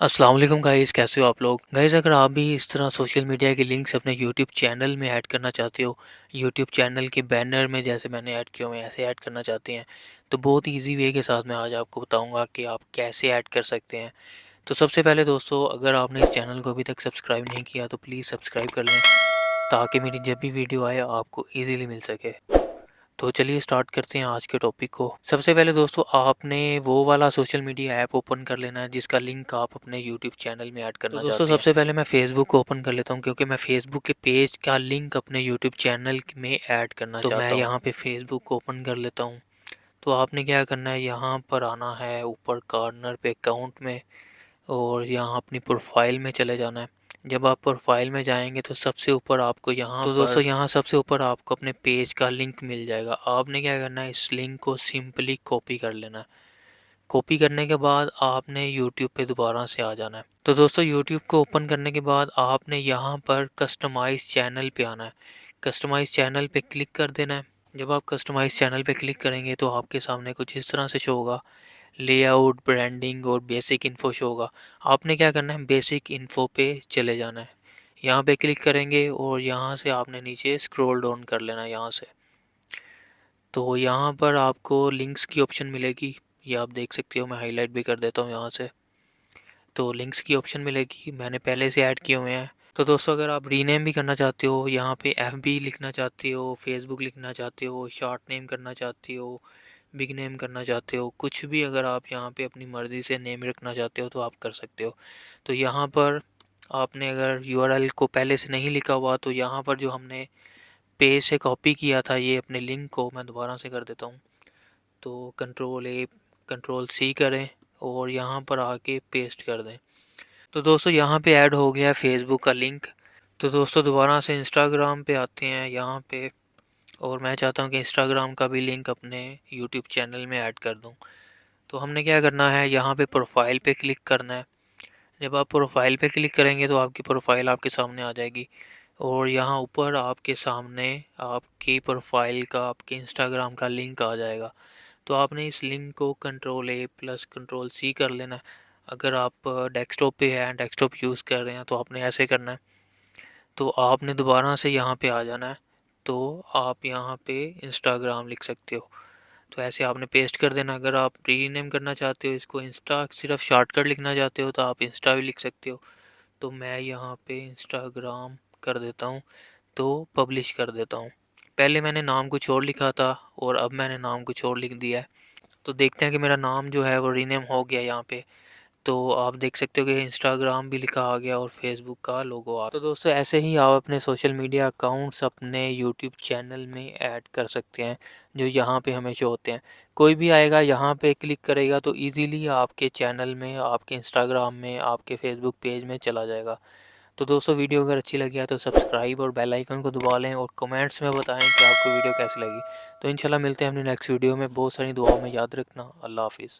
अस्सलाम वालेकुम गाइस, कैसे हो आप लोग। गाइस अगर आप भी इस तरह सोशल मीडिया के लिंक्स अपने यूट्यूब चैनल में ऐड करना चाहते हो, यूट्यूब चैनल के बैनर में जैसे मैंने ऐड किए हुए हैं ऐसे ऐड करना चाहते हैं, तो बहुत इजी वे के साथ मैं आज आपको बताऊंगा कि आप कैसे ऐड कर सकते हैं। तो सबसे पहले दोस्तों, अगर आपने इस चैनल को अभी तक सब्सक्राइब नहीं किया तो प्लीज़ सब्सक्राइब कर लें, ताकि मेरी जब भी वीडियो आए आपको ईज़िली मिल सके। तो चलिए स्टार्ट करते हैं आज के टॉपिक को। सबसे पहले दोस्तों, आपने वो वाला सोशल मीडिया ऐप ओपन कर लेना है जिसका लिंक आप अपने यूट्यूब चैनल में ऐड करना चाहते हैं। सबसे पहले मैं फेसबुक को ओपन कर लेता हूँ, क्योंकि मैं फेसबुक के पेज का लिंक अपने यूट्यूब चैनल में ऐड करना चाहता हूँ। तो मैं यहाँ पे फेसबुक को ओपन कर लेता हूँ। तो आपने क्या करना है, यहाँ पर आना है ऊपर कॉर्नर पे अकाउंट में, और यहाँ अपनी प्रोफाइल में चले जाना है। जब आप प्रोफाइल में जाएंगे तो सबसे ऊपर आपको यहाँ तो दोस्तों यहाँ सबसे ऊपर आपको अपने पेज का लिंक मिल जाएगा। आपने क्या करना है, इस लिंक को सिंपली कॉपी कर लेना है। कॉपी करने के बाद आपने यूट्यूब पे दोबारा से आ जाना है। तो दोस्तों यूट्यूब को ओपन करने के बाद आपने यहाँ पर कस्टमाइज चैनल पे आना है। कस्टमाइज चैनल पे क्लिक कर देना है। जब आप कस्टमाइज चैनल पे क्लिक करेंगे तो आपके सामने कुछ इस तरह से शो होगा। लेआउट, ब्रांडिंग और बेसिक इन्फो शो होगा। आपने क्या करना है, बेसिक इन्फो पे चले जाना है। यहाँ पे क्लिक करेंगे और यहाँ से आपने नीचे स्क्रॉल डाउन कर लेना है यहाँ से। तो यहाँ पर आपको लिंक्स की ऑप्शन मिलेगी, ये आप देख सकते हो। मैं हाईलाइट भी कर देता हूँ यहाँ से। तो लिंक्स की ऑप्शन मिलेगी, मैंने पहले से ऐड किए हुए हैं। तो दोस्तों अगर आप रीनेम भी करना चाहते हो, यहाँ पे एफबी लिखना चाहते हो, फेसबुक लिखना चाहते हो, शॉर्ट नेम करना चाहते हो, बिग नेम करना चाहते हो, कुछ भी अगर आप यहाँ पे अपनी मर्ज़ी से नेम रखना चाहते हो तो आप कर सकते हो। तो यहाँ पर आपने अगर यूआरएल को पहले से नहीं लिखा हुआ तो यहाँ पर जो हमने पेज से कॉपी किया था ये अपने लिंक को, मैं दोबारा से कर देता हूँ। तो कंट्रोल ए कंट्रोल सी करें और यहाँ पर आके पेस्ट कर दें। तो दोस्तों यहाँ पे ऐड हो गया फेसबुक का लिंक। तो दोस्तों दोबारा से इंस्टाग्राम पे आते हैं यहाँ पे, और मैं चाहता हूँ कि इंस्टाग्राम का भी लिंक अपने यूट्यूब चैनल में ऐड कर दूँ। तो हमने क्या करना है, यहाँ पे प्रोफाइल पे क्लिक करना है। जब आप प्रोफाइल पे क्लिक करेंगे तो आपकी प्रोफाइल आपके सामने आ जाएगी, और यहाँ ऊपर आपके सामने आपकी प्रोफाइल का, आपके इंस्टाग्राम का लिंक आ जाएगा। तो आपने इस लिंक को control A plus control C कर लेना है। अगर आप डेस्कटॉप पे हैं, डेस्कटॉप यूज़ कर रहे हैं, तो आपने ऐसे करना है। तो आपने दोबारा से यहाँ पे आ जाना है। तो आप यहाँ पे इंस्टाग्राम लिख सकते हो। तो ऐसे आपने पेस्ट कर देना। अगर आप रीनेम करना चाहते हो इसको, इंस्टा सिर्फ शॉर्टकट लिखना चाहते हो तो आप इंस्टा भी लिख सकते हो। तो मैं यहाँ पे इंस्टाग्राम कर देता हूँ, तो पब्लिश कर देता हूँ। पहले मैंने नाम कुछ और लिखा था और अब मैंने नाम कुछ और लिख दिया है। तो देखते हैं कि मेरा नाम जो है वो रीनेम हो गया यहाँ पे। तो आप देख सकते हो कि इंस्टाग्राम भी लिखा आ गया और फेसबुक का लोगो आ। तो दोस्तों ऐसे ही आप अपने सोशल मीडिया अकाउंट्स अपने यूट्यूब चैनल में ऐड कर सकते हैं, जो यहाँ पे हमें शो होते हैं। कोई भी आएगा यहाँ पे क्लिक करेगा तो इजीली आपके चैनल में, आपके इंस्टाग्राम में, आपके फेसबुक पेज में चला जाएगा। तो दोस्तों वीडियो अगर अच्छी लगी है तो सब्सक्राइब और बेल आइकन को दबा लें, और कमेंट्स में बताएं कि आपको वीडियो कैसी लगी। तो इंशाल्लाह मिलते हैं अपनी नेक्स्ट वीडियो में। बहुत सारी दुआओं में याद रखना। अल्लाह हाफिज़।